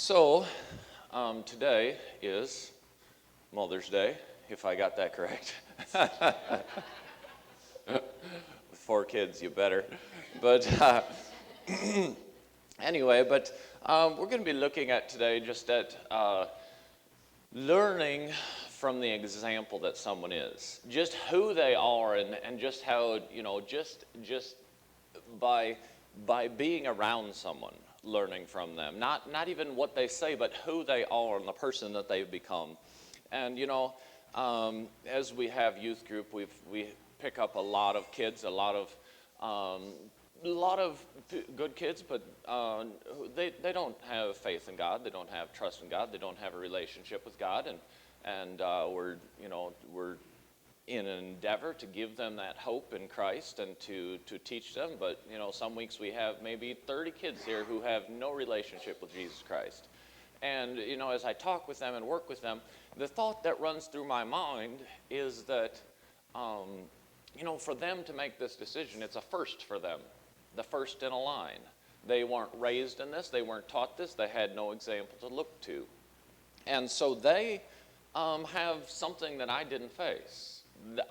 So, today is Mother's Day, if I got that correct. With 4 kids, you better. But anyway, we're going to be looking at today just at learning from the example that someone is, just who they are, and just how, just by being around someone, learning from them, not even what they say, but who they are and the person that they've become. And as we have youth group, we pick up a lot of kids, a lot of good kids, but they don't have faith in God, they don't have trust in God, they don't have a relationship with God, and we're in an endeavor to give them that hope in Christ and to teach them. But some weeks we have maybe 30 kids here who have no relationship with Jesus Christ. And as I talk with them and work with them, the thought that runs through my mind is that for them to make this decision, it's a first for them, the first in a line. They weren't raised in this, they weren't taught this, they had no example to look to. And so they have something that I didn't face.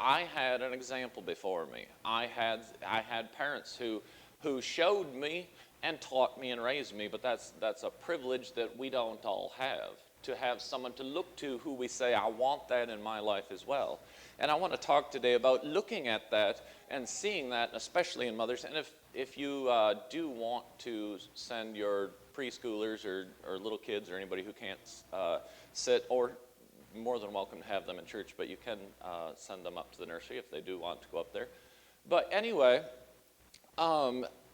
I had an example before me. I had parents who showed me and taught me and raised me, but that's a privilege that we don't all have, to have someone to look to who we say, I want that in my life as well. And I want to talk today about looking at that and seeing that, especially in mothers. And if you do want to send your preschoolers or little kids or anybody who can't sit, or more than welcome to have them in church, but you can send them up to the nursery if they do want to go up there. But anyway,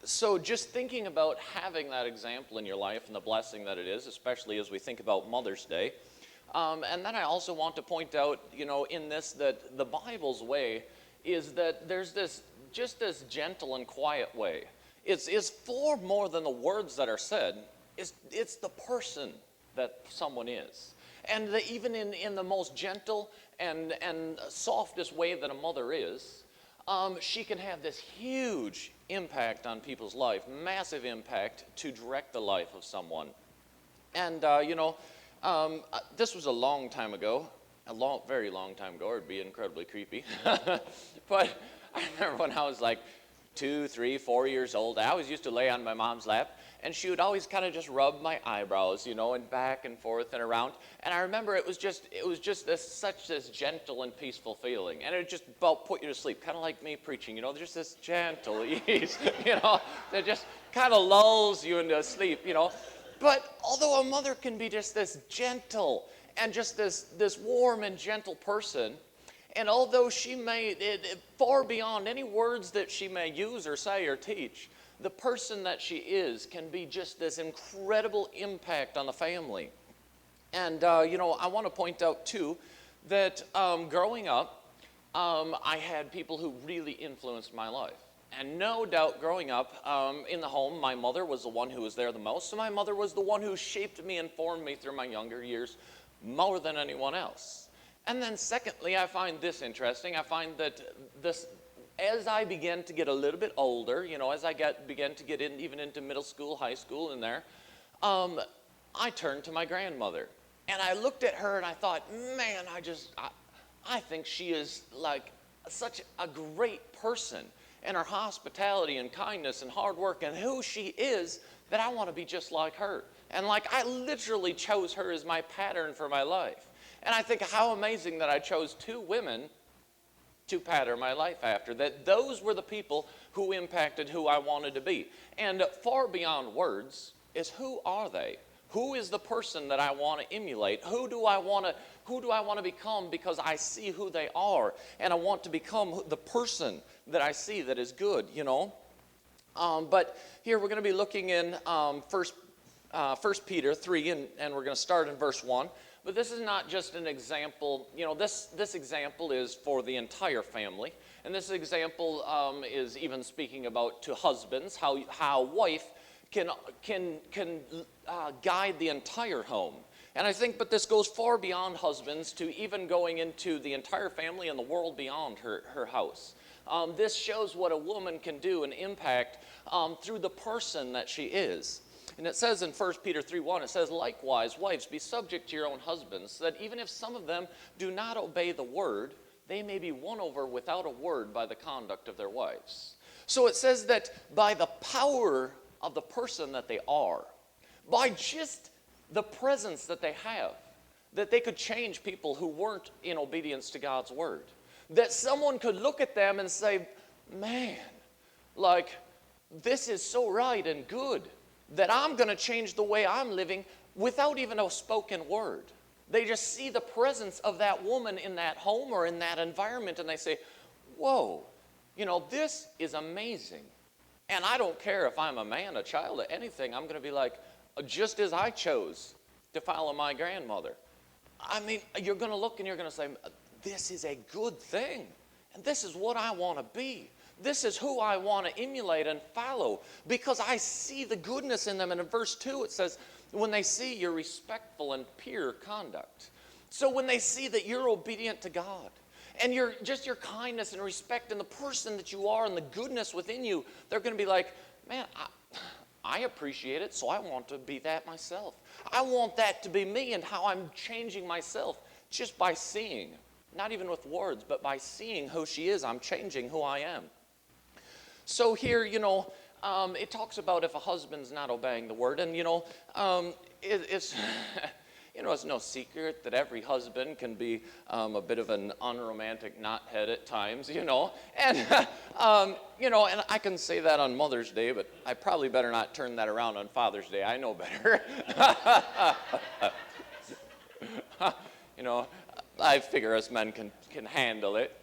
so just thinking about having that example in your life and the blessing that it is, especially as we think about Mother's Day. And then I also want to point out, in this, that the Bible's way is that there's this gentle and quiet way. It's far more than the words that are said. It's the person that someone is. And even in the most gentle and softest way that a mother is, she can have this huge impact on people's life, massive impact to direct the life of someone. And, this was a long time ago, very long time ago, or it'd be incredibly creepy. But I remember when I was like 2, 3, 4 years old, I always used to lay on my mom's lap, and she would always kind of just rub my eyebrows, and back and forth and around. And I remember it was just such this gentle and peaceful feeling, and it just about put you to sleep, kind of like me preaching, just this gentle ease, that just kind of lulls you into sleep, But although a mother can be just this gentle and just this warm and gentle person, and although she may, far beyond any words that she may use or say or teach, the person that she is can be just this incredible impact on the family. And, I want to point out, too, that growing up, I had people who really influenced my life. And no doubt growing up in the home, my mother was the one who was there the most. So my mother was the one who shaped me and formed me through my younger years more than anyone else. And then secondly, I find this interesting. I find that as I began to get a little bit older, as I began to get even into middle school, high school, in there, I turned to my grandmother. And I looked at her and I thought, man, I think she is like such a great person. And her hospitality and kindness and hard work and who she is, that I want to be just like her. And I literally chose her as my pattern for my life. And I think how amazing that I chose 2 women to pattern my life after, that those were the people who impacted who I wanted to be. And far beyond words is, who are they? Who is the person that I want to emulate? Who do I want to become, because I see who they are, and I want to become the person that I see that is good, But here we're going to be looking in 1 Peter 3, and we're going to start in verse 1. But this is not just an example. This example is for the entire family. And this example is even speaking about to husbands, how wife can guide the entire home. And I think, but this goes far beyond husbands, to even going into the entire family and the world beyond her house. This shows what a woman can do and impact through the person that she is. And it says in 1 Peter 3:1, it says, likewise, wives, be subject to your own husbands, so that even if some of them do not obey the word, they may be won over without a word by the conduct of their wives. So it says that by the power of the person that they are, by just the presence that they have, that they could change people who weren't in obedience to God's word. That someone could look at them and say, man, like, this is so right and good that I'm going to change the way I'm living without even a spoken word. They just see the presence of that woman in that home or in that environment and they say, whoa, this is amazing. And I don't care if I'm a man, a child, or anything. I'm going to be like, just as I chose to follow my grandmother. I mean, you're going to look and you're going to say, this is a good thing. And this is what I want to be. This is who I want to emulate and follow because I see the goodness in them. And in verse 2 it says, when they see your respectful and pure conduct. So when they see that you're obedient to God and your kindness and respect and the person that you are and the goodness within you, they're going to be like, man, I appreciate it, so I want to be that myself. I want that to be me and how I'm changing myself just by seeing, not even with words, but by seeing who she is, I'm changing who I am. So here, it talks about if a husband's not obeying the word, and it's it's no secret that every husband can be a bit of an unromantic knothead at times, and and I can say that on Mother's Day, but I probably better not turn that around on Father's Day. I know better. I figure us men can handle it,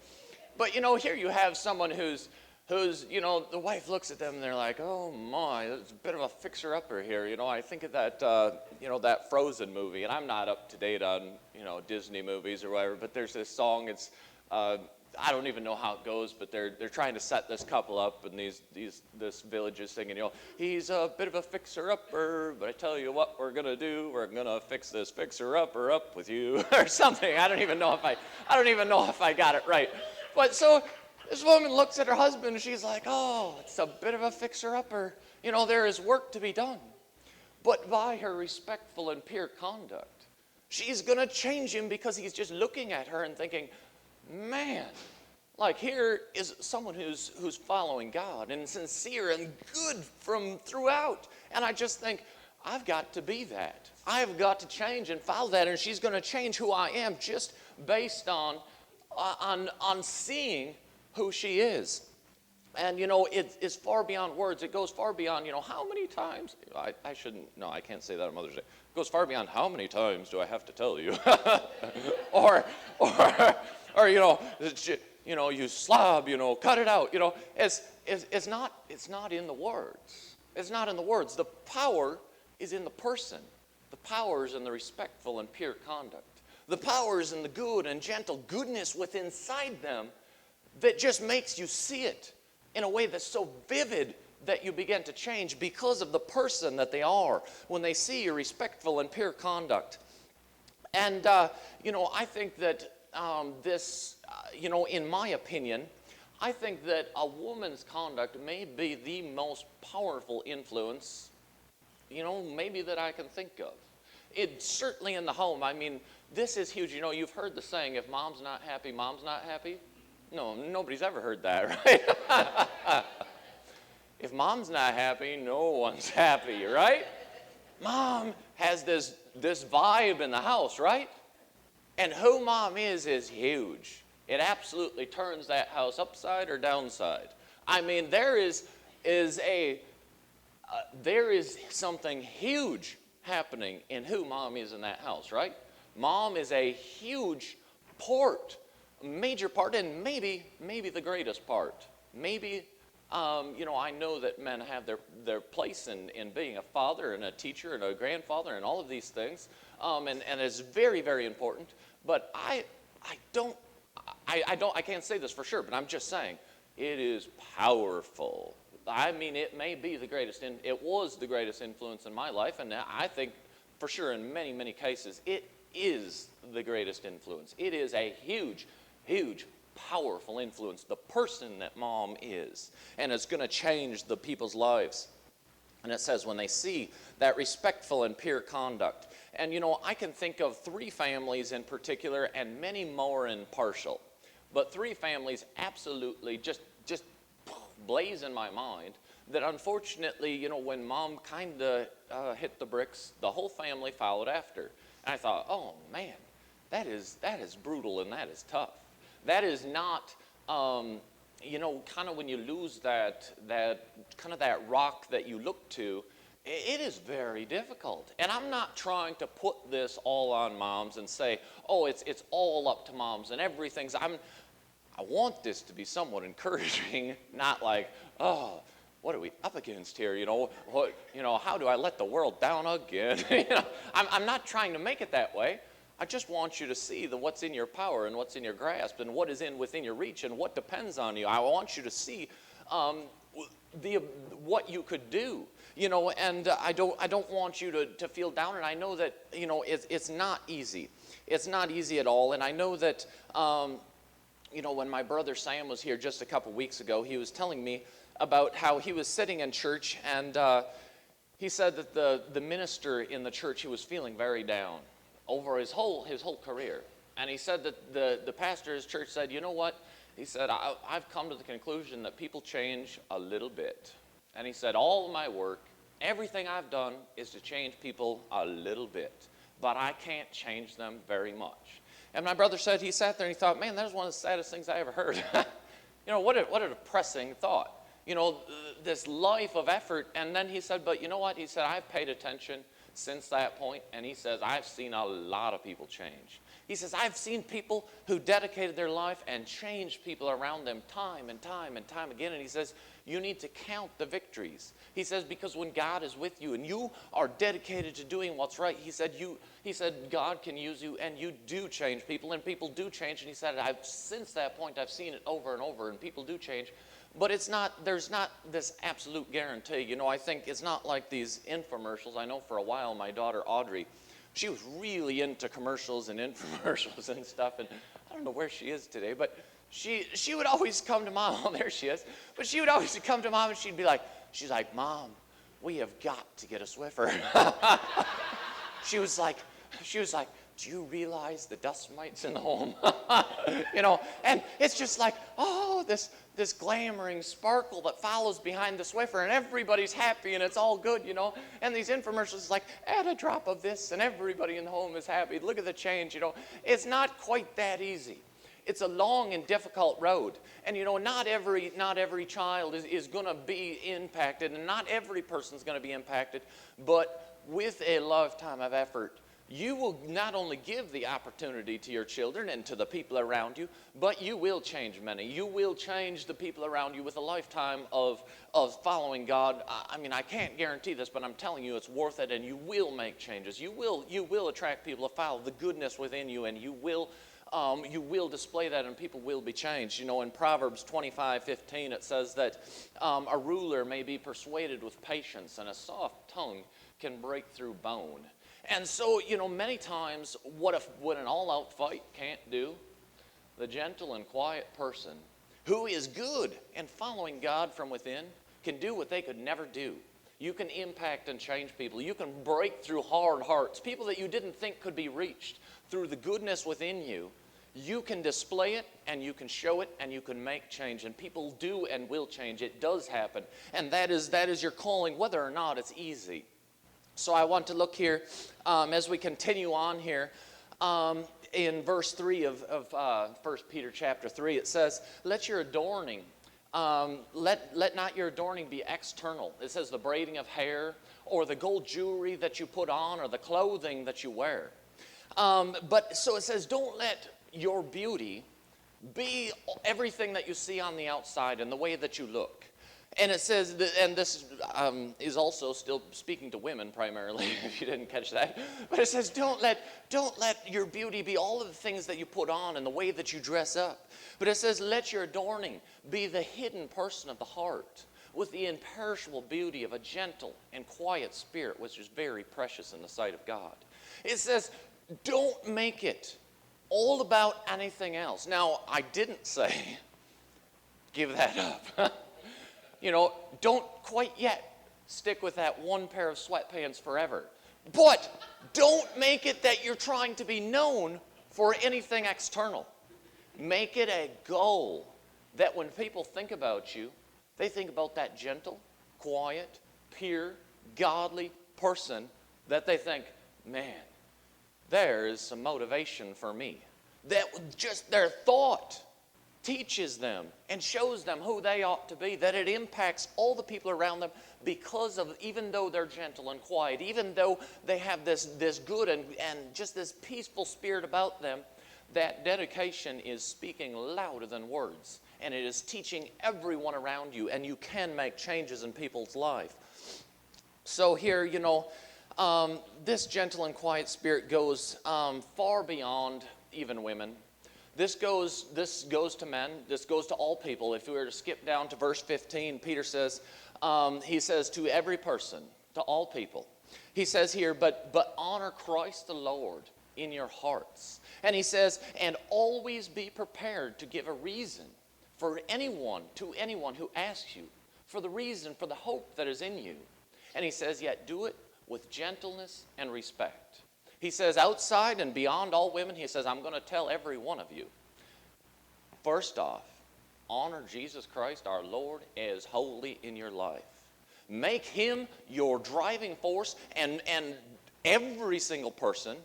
but here you have someone who's the wife looks at them and they're like, oh my, it's a bit of a fixer-upper here. I think of that, that Frozen movie, and I'm not up to date on, Disney movies or whatever, but there's this song, it's, I don't even know how it goes, but they're trying to set this couple up, and this village is singing, he's a bit of a fixer-upper, but I tell you what we're gonna do, we're gonna fix this fixer-upper up with you, or something. I don't even know if I got it right. But so this woman looks at her husband and she's like, oh, it's a bit of a fixer-upper. There is work to be done. But by her respectful and pure conduct, she's going to change him because he's just looking at her and thinking, man, like here is someone who's following God and sincere and good from throughout. And I just think, I've got to be that. I've got to change and follow that. And she's going to change who I am just based on seeing who she is. And it's far beyond words. It goes far beyond how many times I can't say that on Mother's Day. It goes far beyond how many times do I have to tell you or you slob, cut it out. It's not in the words. It's not in the words. The power is in the person. The power is in the respectful and pure conduct. The power is in the good and gentle goodness within inside them that just makes you see it in a way that's so vivid that you begin to change because of the person that they are when they see your respectful and pure conduct. And, I think that in my opinion, I think that a woman's conduct may be the most powerful influence, maybe that I can think of. It's certainly in the home. I mean, this is huge. You've heard the saying, if mom's not happy, mom's not happy. No, nobody's ever heard that, right? If mom's not happy, no one's happy, right? Mom has this vibe in the house, right? And who mom is huge. It absolutely turns that house upside or downside. I mean, there is something huge happening in who mom is in that house, right? Mom is a huge major part, and maybe the greatest part. Maybe, I know that men have their place in being a father and a teacher and a grandfather and all of these things, and it's very, very important. But I can't say this for sure, but I'm just saying it is powerful. I mean, it may be it was the greatest influence in my life, and I think for sure in many, many cases, it is the greatest influence. It is a huge, huge, powerful influence, the person that mom is, and it's going to change the people's lives. And it says, when they see that respectful and pure conduct. And, I can think of 3 families in particular, and many more in partial. But 3 families absolutely just blaze in my mind that unfortunately, when mom kind of hit the bricks, the whole family followed after. And I thought, oh, man, that is brutal and that is tough. That is not... kind of when you lose that rock that you look to, it is very difficult. And I'm not trying to put this all on moms and say, oh, it's all up to moms and everything's. I want this to be somewhat encouraging, not like, oh, what are we up against here? How do I let the world down again? I'm not trying to make it that way. I just want you to see what's in your power and what's in your grasp and what is within your reach and what depends on you. I want you to see what you could do, and I don't want you to feel down. And I know that, it's not easy. It's not easy at all. And I know that, when my brother Sam was here just a couple weeks ago, he was telling me about how he was sitting in church, and he said that the minister in the church, he was feeling very down over his whole career. And he said that the pastor of his church said, you know what? He said, I've come to the conclusion that people change a little bit. And he said, all of my work, everything I've done is to change people a little bit. But I can't change them very much. And my brother said he sat there and he thought, man, that was one of the saddest things I ever heard. What a depressing thought. This life of effort. And then he said, but you know what? He said, I've paid attention since that point, and he says, I've seen a lot of people change. He says, I've seen people who dedicated their life and changed people around them time and time and time again. And he says, you need to count the victories. He says, because when God is with you and you are dedicated to doing what's right, he said, God can use you, and you do change people, and people do change. And he said, since that point, I've seen it over and over, and people do change. But there's not this absolute guarantee. I think it's not like these infomercials. I know for a while my daughter Audrey, she was really into commercials and infomercials and stuff. And I don't know where she is today, but she would always come to Mom. Oh, there she is. But she would always come to Mom and she's like, Mom, we have got to get a Swiffer. She was like, do you realize the dust mites in the home? And it's just like, oh, this glamoring sparkle that follows behind the Swiffer, and everybody's happy and it's all good, And these infomercials like, add a drop of this and everybody in the home is happy. Look at the change, It's not quite that easy. It's a long and difficult road. And, not every child is going to be impacted, and not every person's going to be impacted. But with a lifetime of effort, you will not only give the opportunity to your children and to the people around you, but you will change many. You will change the people around you with a lifetime of following God. I can't guarantee this, but I'm telling you it's worth it, and you will make changes. You will attract people to follow the goodness within you, and you will display that, and people will be changed. In Proverbs 25:15, it says that a ruler may be persuaded with patience, and a soft tongue can break through bone. And so, many times, what an all-out fight can't do, the gentle and quiet person who is good and following God from within can do what they could never do. You can impact and change people. You can break through hard hearts, people that you didn't think could be reached. Through the goodness within you, you can display it, and you can show it, and you can make change. And people do and will change. It does happen. And that is your calling, whether or not it's easy. So I want to look here as we continue on here. In verse 3 of 1 Peter chapter 3, it says, let your adorning, let not your adorning be external. It says the braiding of hair, or the gold jewelry that you put on, or the clothing that you wear. But so it says, don't let your beauty be everything that you see on the outside and the way that you look. And it says, and this is also still speaking to women primarily, if you didn't catch that. But it says, don't let your beauty be all of the things that you put on and the way that you dress up. But it says, let your adorning be the hidden person of the heart, with the imperishable beauty of a gentle and quiet spirit, which is very precious in the sight of God. It says, don't make it all about anything else. Now, I didn't say, give that up. Don't quite yet Stick with that one pair of sweatpants forever. But don't make it that you're trying to be known for anything external. Make it a goal that when people think about you, they think about that gentle, quiet, pure, godly person that they think, man, there is some motivation for me. That just their thought teaches them and shows them who they ought to be, that it impacts all the people around them because of, even though they're gentle and quiet, even though they have this good and just this peaceful spirit about them, that dedication is speaking louder than words. And it is teaching everyone around you, and you can make changes in people's life. So here, this gentle and quiet spirit goes far beyond even women. This goes to men. This goes to all people. If we were to skip down to verse 15, Peter says, he says to every person, to all people. He says here, but honor Christ the Lord in your hearts. And he says, and always be prepared to give a reason to anyone who asks you for the reason, for the hope that is in you. And he says, yet do it with gentleness and respect. He says, outside and beyond all women, he says, I'm going to tell every one of you. First off, honor Jesus Christ, our Lord, as holy in your life. Make him your driving force, and every single person,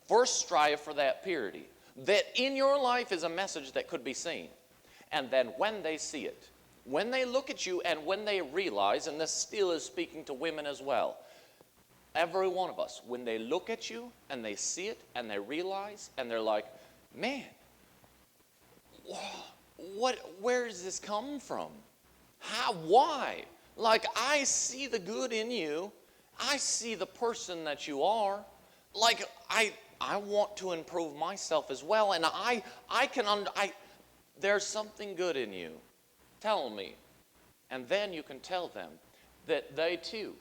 first strive for that purity. That in your life is a message that could be seen. And then when they see it, when they look at you and when they realize, and this still is speaking to women as well, every one of us, when they look at you and they see it and they realize and they're like, man, where does this come from? How, why? Like, I see the good in you. I see the person that you are. Like, I want to improve myself as well, and there's something good in you. Tell me. And then you can tell them that they too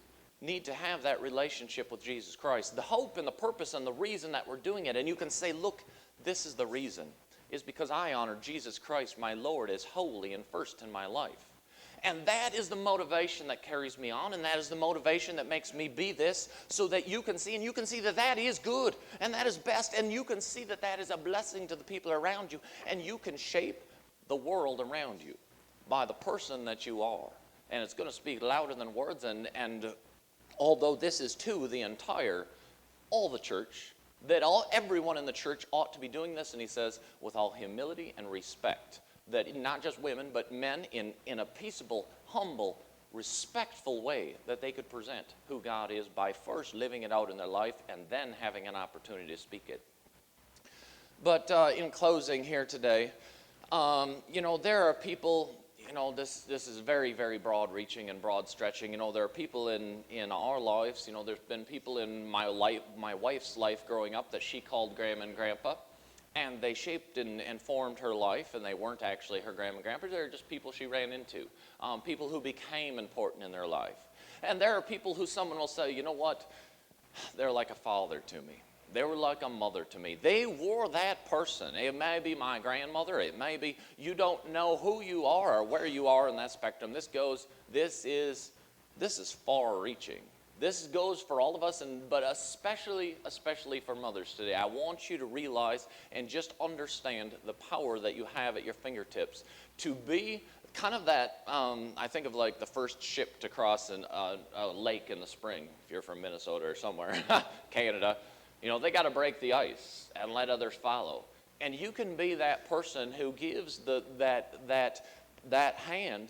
need to have that relationship with Jesus Christ. The hope and the purpose and the reason that we're doing it. And you can say, look, this is the reason. Is because I honor Jesus Christ, my Lord, as holy and first in my life. And that is the motivation that carries me on, and that is the motivation that makes me be this, so that you can see, and you can see that that is good, and that is best, and you can see that that is a blessing to the people around you, and you can shape the world around you by the person that you are. And it's going to speak louder than words, and although this is to all the church, that everyone in the church ought to be doing this, and he says, with all humility and respect, that not just women, but men in a peaceable, humble, respectful way, that they could present who God is by first living it out in their life and then having an opportunity to speak it. But in closing here today, there are people, this is very, very broad reaching and broad stretching. There are people in our lives, there's been people in my wife's life growing up that she called Grandma and Grandpa. And they shaped and formed her life, and they weren't actually her grandma and grandpa. They're just people she ran into, people who became important in their life. And there are people who someone will say, you know what, they're like a father to me. They were like a mother to me. They were that person. It may be my grandmother. It may be, you don't know who you are or where you are in that spectrum. This is far-reaching. This goes for all of us, but especially for mothers today. I want you to realize and just understand the power that you have at your fingertips to be kind of that, I think of like the first ship to cross a lake in the spring, if you're from Minnesota or somewhere, Canada. They got to break the ice and let others follow. And you can be that person who gives that hand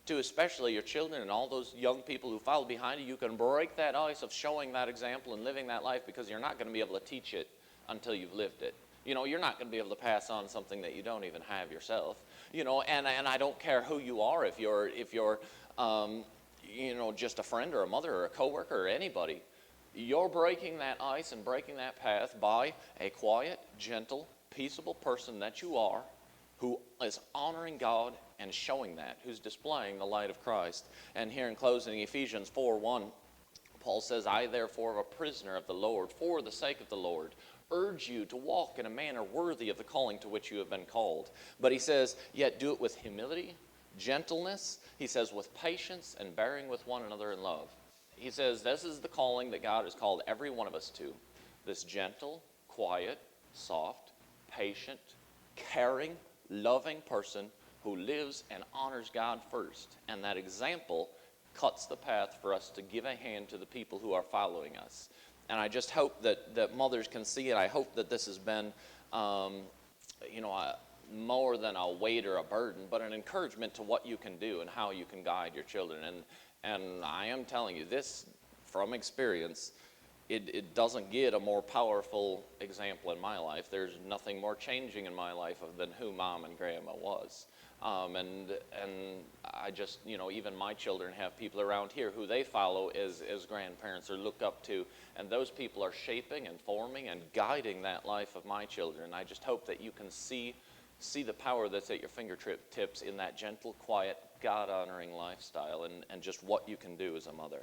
to especially your children and all those young people who follow behind you. You can break that ice of showing that example and living that life, because you're not going to be able to teach it until you've lived it. You're not going to be able to pass on something that you don't even have yourself. And I don't care who you are, if you're just a friend or a mother or a coworker or anybody. You're breaking that ice and breaking that path by a quiet, gentle, peaceable person that you are, who is honoring God and showing that, who's displaying the light of Christ. And here in closing, Ephesians 4:1, Paul says, I therefore, a prisoner of the Lord, for the sake of the Lord, urge you to walk in a manner worthy of the calling to which you have been called. But he says, yet do it with humility, gentleness, he says, with patience and bearing with one another in love. he says, this is the calling that God has called every one of us to. This gentle, quiet, soft, patient, caring, loving person who lives and honors God first. And that example cuts the path for us to give a hand to the people who are following us. And I just hope that mothers can see it. I hope that this has been, more than a weight or a burden, but an encouragement to what you can do and how you can guide your children. And I am telling you this from experience. It doesn't get a more powerful example in my life. There's nothing more changing in my life than who Mom and Grandma was. And I just, even my children have people around here who they follow as grandparents or look up to. And those people are shaping and forming and guiding that life of my children. I just hope that you can see the power that's at your fingertips in that gentle, quiet, God-honoring lifestyle and just what you can do as a mother.